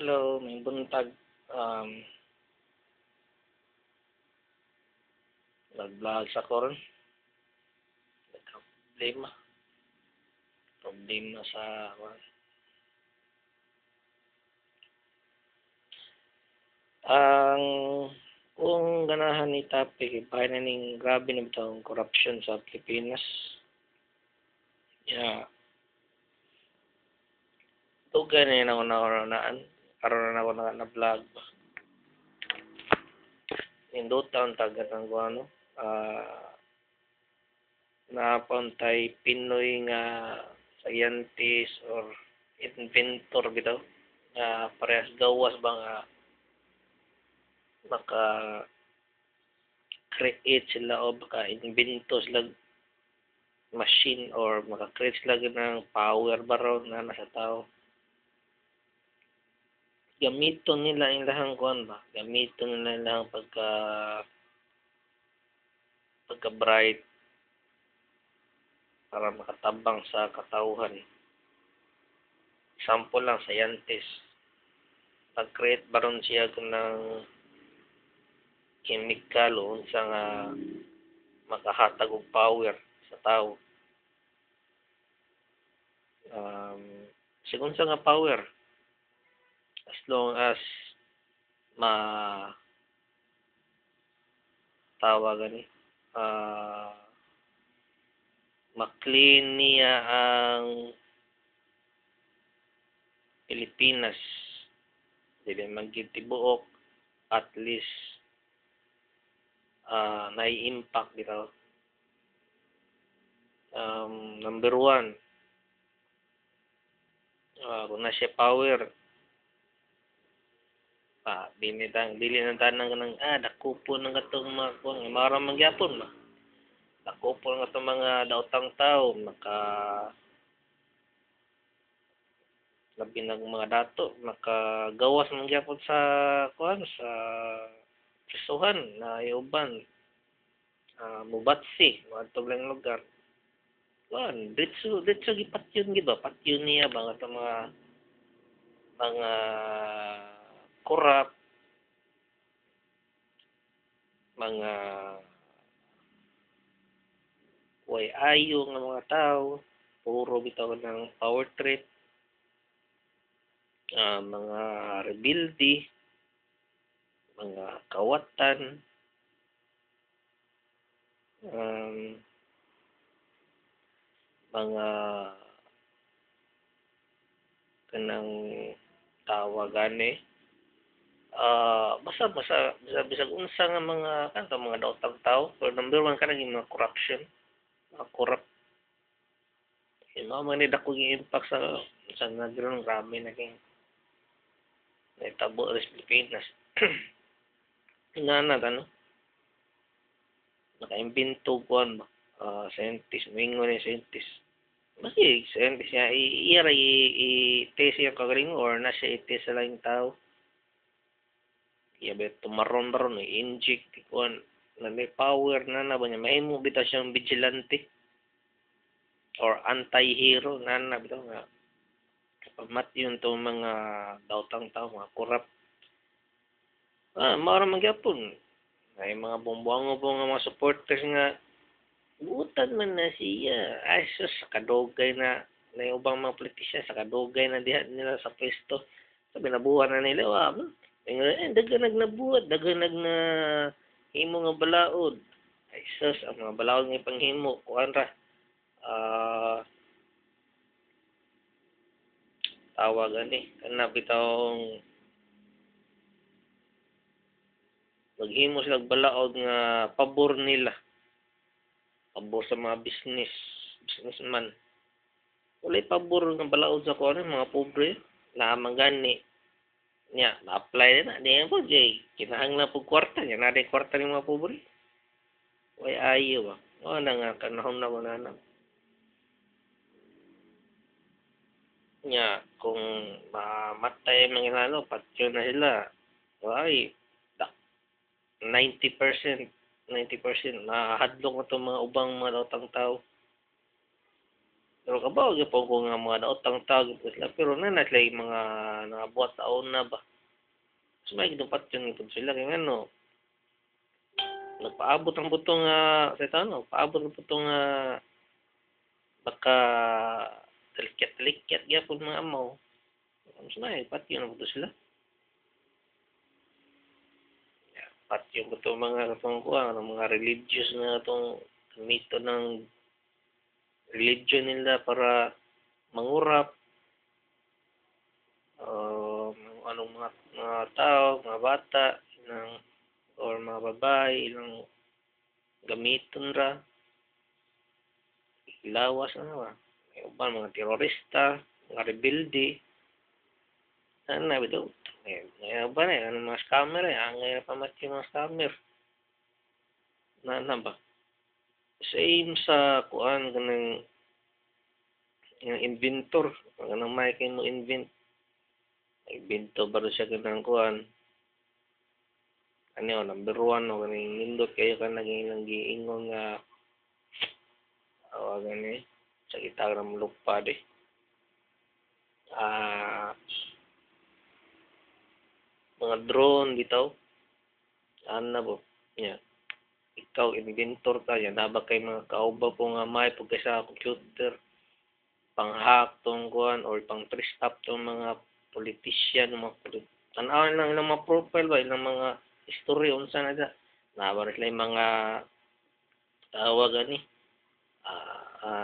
Hello, may buntag. Um, Nag-vlog sa koron. Problema. Problema sa ang kung ganahan ni topic bahay na ning grabe na bitawng corruption sa Pilipinas. Ya, tugan na ako naunaan. Karon na ako na-vlog ba. Indutan tagat ng ano. Napauntay Pinoy nga scientist or inventor bitaw nga parehas gawas ba nga maka create sila o baka invento sila machine or maka-create sila ng power baron na nasa tao. Gamiton nila yung lahang kuan ba? Gamiton nila yung lahang pagka bright para makatabang sa katauhan. Example lang, scientist. Nag-create baron siya ng chemical o unsa nga makahatag og power sa tao. Sigun sa nga power as long as ma tawagan ni ma-clean niya ang Pilipinas. Dili man gid tibuok, at least nai-impact bitaw. Number one, kung na siya power, dili na tanang kanang dakupo ng katong mga kung maram magyapon ba. Dakupo ng katong mga daotang tao labi ng mga dato makagawas man gyapon sa kuan sa prisuhan na iuban mubatsi mga tublang lugar kuan ditso gipatyon gid ba patyon niya ba nga mga korap mga way ayo nga mga tao puro bitaw ng power trip mga rebelde, mga kawatan, mga kanang tawagan basta bisag unsa nga mga kanto mga daotang tao pero number one kanang mga corruption mga corrupt man ni dako yung impact sa nagron grabe naging naitabo sa Pilipinas. Inana ano naka-imbento kuan ba scientist mingon ni scientist kasi scientist niya i-test siya kagaling or na siya i-test sa laing tao iya bet tumaron baron i-inject kuan na may power na ba niya mahimo bitaw siyang vigilante or anti-hero na bitaw nga pamat yun to mga daotang tao mga korap mao ra man gyapon ay mga bumbuango po nga mga supporters nga butan man na siya ay sus kadugay na yung ubang mga politisyan sa kadugay na diha nila sa pwesto sabi nabuhan na nila dagan nagnabuhat dagan na himo nga balaod ay sus ang mga balaod nga ipanghimo kuan ra tawagan kana bitawng maghimo sila balaod nga pabor nila pabor sa mga businessman walay pabor nga balaod sa kuan mga pobre na gani nya na-apply na diyan po jay kinahanglan pug kwarta nya na day kwarta ng mga pobre way ayo ba na nga kanahon na mananam nya kung mamatay mga ano patyo na sila ay 90% mahadlok na itong mga ubang mga daotang tao Pero kabaw gyud po ko nga mga naotang tao gyud sila pero nanay sila yung mga nangabuhat taon na ba. So may ginupat yun gid sila kay ngano nagpaabot ang butong sa tanong, paabot ang butong baka talikyat-talikyat gyapon mga amaw. So may patyo na buto sila. Patyo buto mga katong kuha mga religious na itong mito ng religion nila para mangurap anong mga tao, mga bata, ilang, or mga babae, ilang gamiton ra, ilawas na ba? May uban mga terorista, mga rebelde, ano na bitaw? May uban ano mga scammer ang pamatay mga scammer. Na ba? Same sa kuan kanang yung inventor, kanang may kay mo invento ba siya kanang kuan ano number one o kaning nindot kayo ka naging lang giingon nga awagan ni sa kita ra lupad mga drone bitaw ana bo nya ikaw inventor ka yan naba kay mga kauba po nga may pagka sa computer pang-hack tong kuan or pang-trace up tong mga politician mga tan-awon lang ilang mga profile ba ilang mga history unsa na da nabaris lang mga tawag ani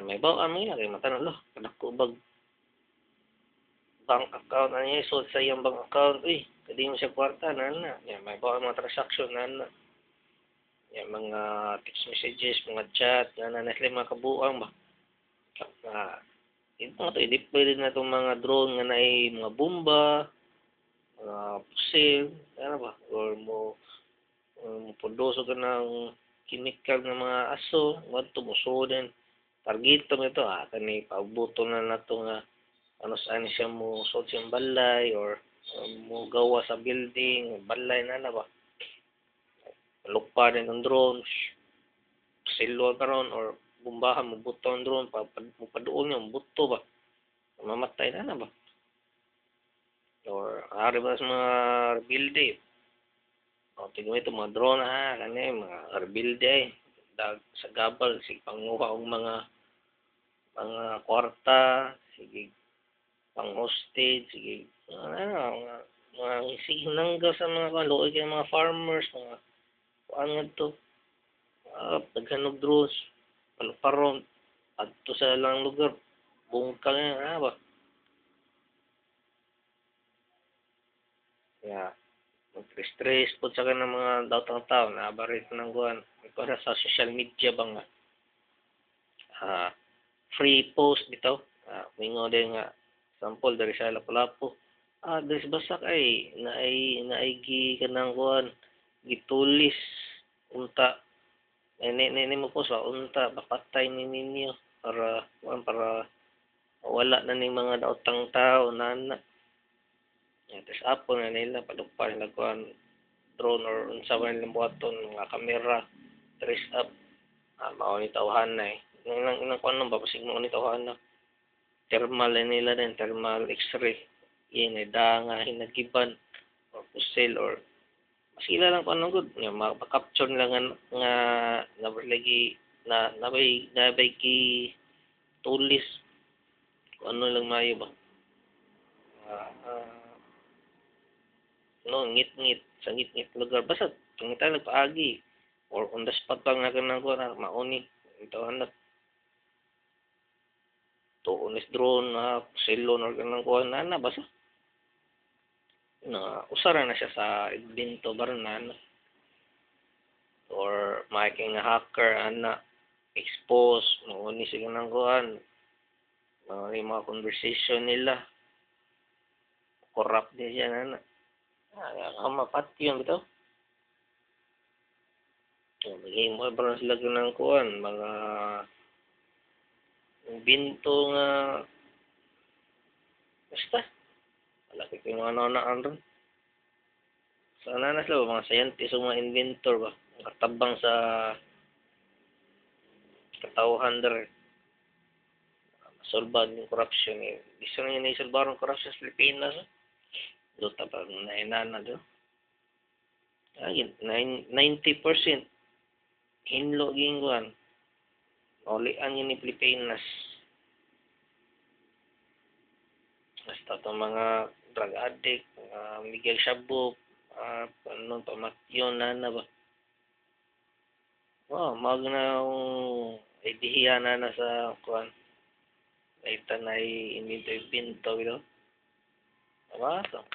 may baw amin na kay matanong lo kadako bag bank account na niya so sa iyang bank account kadi mo siya kwarta na yan may bawa mga transaction na yan mga text messages mga chat na sila mga kabuang ba ito nga to i-deploy din na itong mga drone nga na mga bomba mga pusil ano ba or mo pudoso ka ng chemical ng mga aso wadto mo din targeto mo ito kani paubuto na nato nga ano saan siya mo sud siyang balay or mo gawa sa building balay na ba lupa din ng drone silwa karon or bumbahan mo buto ang drone mo paduol niya buto ba mamatay na ba or ari ba sa mga building o tingnan ito mga drone kani mga rebelde dag sa gabal sig panguha og mga kwarta sige pang hostage sige mga sige nangga sa mga kaluoy kay mga farmers mga kuan nga to daghanog drones paron adto sa lang lugar bungkal na ba ya stress po sa kanang mga daotang tao na barit nang kuan para sa social media ba nga free post bitaw mingo din nga sample dari sa Lapu-Lapu dari sa Basak ay naay gi kanang kuan gitulis unta ni mo po sa unta papatay ni ninyo para wala na ning mga daotang tao na tapos apon na nila padugpa nila kuan drone or unsa man nilang buhaton mga kamera trace up mao ni tawhan na inang kuan ba pasig mo ni tawhan na thermal nila din thermal x-ray yun danga hinagiban or pusil or sila lang kuan good nga maka-capture lang nga lagi na nabay ki tulis kung ano lang mayo ba no ngit-ngit sa ngit-ngit lugar basta tungita nagpaagi or on the spot lang na kanang kuan mauni ito anak tuonis drone silon or kanang kuan na basta na usara na siya sa invento barunan or making hacker expose mauni sila ng kuan mga conversation nila corrupt din siya mapatyon bitaw maging mo ba sila ng kuan mga binto nga basta wala ko yung mga naunaan ron sa nanas lang mga scientist o mga inventor ba katabang sa katauhan der solban yung corruption eh. Gusto na yun isolbar ang corruption sa Pilipinas. Luta pa na inana do. Ay, 90% hinlo gingwan. Ulian yun ni Pilipinas. Basta itong mga drug addict, mga Miguel Shabuk, ano, pamatyon na ba. Wow, mag na ideya na sa kuan. Ita na hindi to pinto ito. Diba? So,